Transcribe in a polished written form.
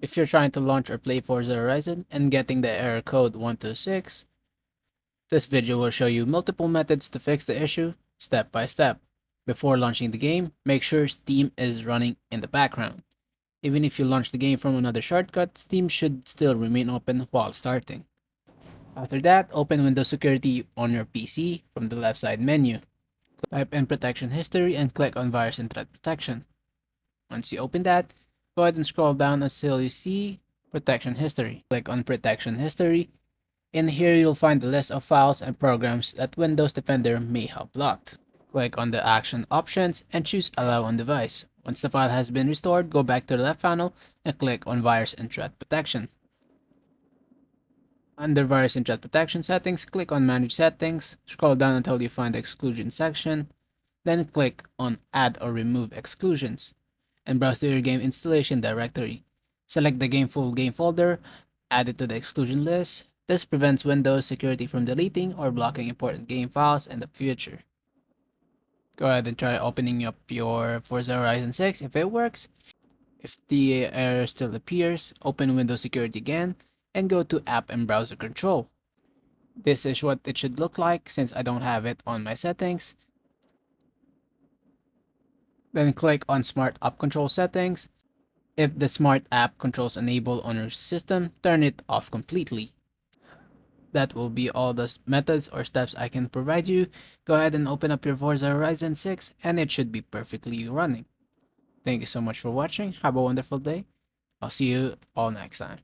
If you're trying to launch or play Forza Horizon and getting the error code 126, this video will show you multiple methods to fix the issue step by step. Before launching the game, make sure Steam is running in the background. Even if you launch the game from another shortcut, Steam should still remain open while starting. After that, open Windows Security on your PC from the left side menu. Type in Protection History and click on Virus and Threat Protection. Once you open that, go ahead and scroll down until you see Protection History. Click on Protection History. In here, you'll find the list of files and programs that Windows Defender may have blocked. Click on the Action options and choose Allow on Device. Once the file has been restored, go back to the left panel and click on Virus and Threat Protection. Under Virus and Threat Protection settings, click on Manage Settings, scroll down until you find the Exclusion section, then click on Add or Remove Exclusions, and browse to your game installation directory. Select the full game folder, add it to the exclusion list. This prevents Windows Security from deleting or blocking important game files in the future. Go ahead and try opening up your Forza Horizon 6 if it works. If the error still appears, open Windows Security again and go to App and Browser Control. This is what it should look like since I don't have it on my settings. Then click on Smart App Control Settings. If the Smart App Controls enabled on your system, turn it off completely. That will be all the methods or steps I can provide you. Go ahead and open up your Forza Horizon 6 and it should be perfectly running. Thank you so much for watching. Have a wonderful day. I'll see you all next time.